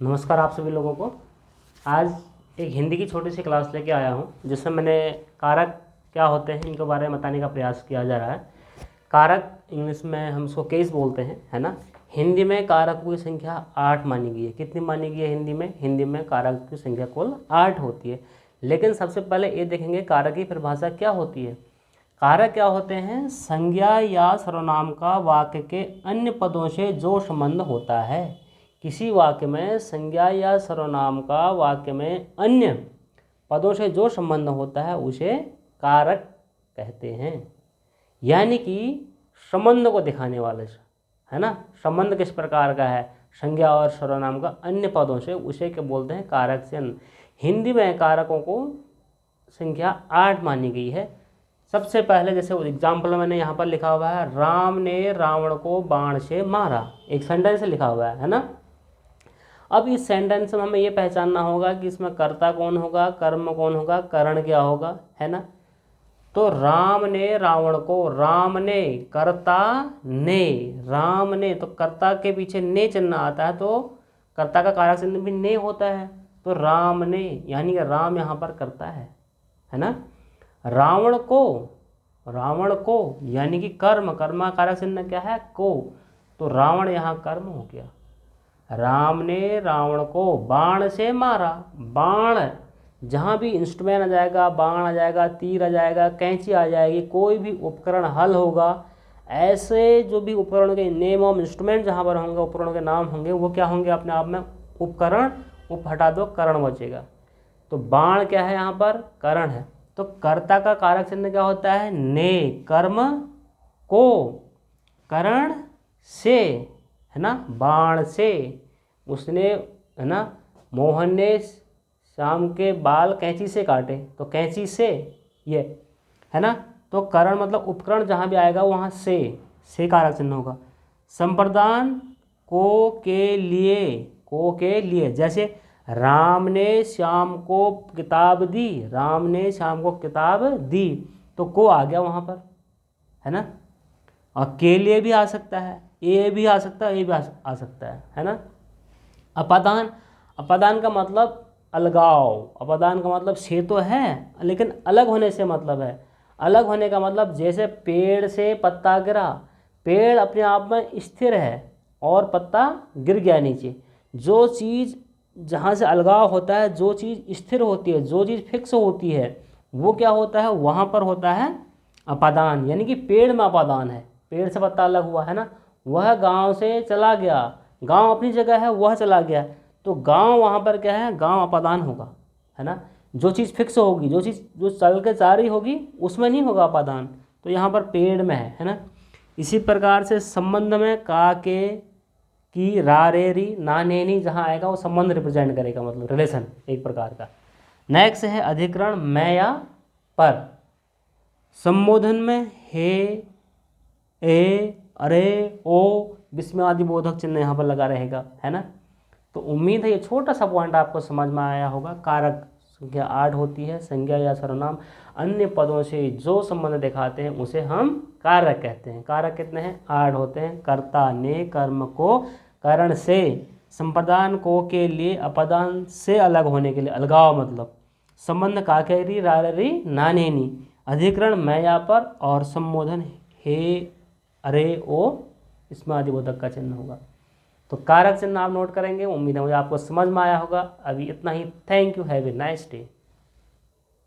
नमस्कार आप सभी लोगों को। आज एक हिंदी की छोटी सी क्लास लेके आया हूँ जिसमें मैंने कारक क्या होते हैं इनके बारे में बताने का प्रयास किया जा रहा है। कारक इंग्लिश में हम उसको केस बोलते हैं, है ना। हिंदी में कारकों की संख्या 8 मानी गई है। कितनी मानी गई है हिंदी में कारक की संख्या कुल 8 होती है। लेकिन सबसे पहले ये देखेंगे कारक की परिभाषा क्या होती है। कारक क्या होते हैं? संज्ञा या सर्वनाम का वाक्य के अन्य पदों से जो संबंध होता है। किसी वाक्य में संज्ञा या सर्वनाम का वाक्य में अन्य पदों से जो संबंध होता है उसे कारक कहते हैं। यानी कि संबंध को दिखाने वाले से, है ना। संबंध किस प्रकार का है? संज्ञा और सर्वनाम का अन्य पदों से, उसे क्या बोलते हैं? कारक से। हिंदी में कारकों को संख्या 8 मानी गई है। सबसे पहले जैसे एग्जाम्पल मैंने यहाँ पर लिखा हुआ है, राम ने रावण को बाण से मारा। एक सेंटेंस लिखा हुआ है ना। अब इस सेंटेंस में हमें ये पहचानना होगा कि इसमें कर्ता कौन होगा, कर्म कौन होगा, करण क्या होगा, है ना। तो राम ने रावण को, राम ने, कर्ता ने, राम ने, तो कर्ता के पीछे ने चिन्ह आता है तो कर्ता का कारक चिन्ह भी ने होता है। तो राम ने, यानी कि राम यहाँ पर कर्ता है ना। रावण को यानी कि कर्म, कर्म का कारक चिन्ह क्या है? को। तो रावण यहाँ कर्म हो गया। राम ने रावण को बाण से मारा। बाण, जहाँ भी इंस्ट्रूमेंट आ जाएगा, बाण आ जाएगा, तीर आ जाएगा, कैंची आ जाएगी, कोई भी उपकरण, हल होगा, ऐसे जो भी उपकरण के नेम ऑफ इंस्ट्रूमेंट जहाँ पर होंगे, उपकरणों के नाम होंगे, वो क्या होंगे अपने आप में? उपकरण। उप हटा दो, करण बचेगा। तो बाण क्या है यहाँ पर? करण है। तो कर्ता का कारक चिन्ह क्या होता है? ने। कर्म को, करण से, है ना। बाण से उसने, है ना, मोहन ने शाम के बाल कैंची से काटे, तो कैंची से, ये, है ना। तो करण मतलब उपकरण जहाँ भी आएगा वहाँ से कारक चिन्ह होगा। संप्रदान को के लिए, जैसे राम ने श्याम को किताब दी, राम ने श्याम को किताब दी, तो को आ गया वहाँ पर, है ना। और के लिए भी आ सकता है, ए भी आ सकता है, ए भी आ सकता है ना। अपादान, अपादान का मतलब अलगाव, अपादान का मतलब से तो है लेकिन अलग होने से मतलब है। अलग होने का मतलब जैसे पेड़ से पत्ता गिरा, पेड़ अपने आप में स्थिर है और पत्ता गिर गया नीचे। जो चीज़ जहाँ से अलगाव होता है, जो चीज़ स्थिर होती है, जो चीज़ फिक्स होती है, वो क्या होता है? वहाँ पर होता है अपादान। यानी कि पेड़ में अपादान है, पेड़ से पत्ता अलग हुआ, है ना। वह गांव से चला गया, गांव अपनी जगह है, वह चला गया, तो गांव वहाँ पर क्या है? गांव अपादान होगा, है ना। जो चीज़ फिक्स होगी, जो चीज़ जो चल के जा रही होगी, उसमें नहीं होगा अपादान। तो यहाँ पर पेड़ में है ना। इसी प्रकार से संबंध में का, के, की, रा, रे, री, ना, ने, नी जहाँ आएगा वो संबंध रिप्रेजेंट करेगा, मतलब रिलेशन एक प्रकार का। नेक्स्ट है अधिकरण मैं या पर। संबोधन में हे, ए, अरे, ओ, विस्मयादि बोधक चिन्ह यहाँ पर लगा रहेगा, है ना। तो उम्मीद है ये छोटा सा पॉइंट आपको समझ में आया होगा। कारक संख्या 8 होती है। संज्ञा या सर्वनाम अन्य पदों से जो संबंध दिखाते हैं उसे हम कारक कहते हैं। कारक कितने हैं? 8 होते हैं। कर्ता ने, कर्म को, करण से, संप्रदान को के लिए, अपादान से अलग होने के लिए, अलगाव मतलब, संबंध काकेरी, रारेरी, नानेनी, अधिकरण मैं या पर, और संबोधन हे, अरे, ओ, इसमें आदिबोधक का चिन्ह होगा। तो कारक चिन्ह आप नोट करेंगे। उम्मीद है मुझे आपको समझ में आया होगा। अभी इतना ही। Thank you. Have a nice day.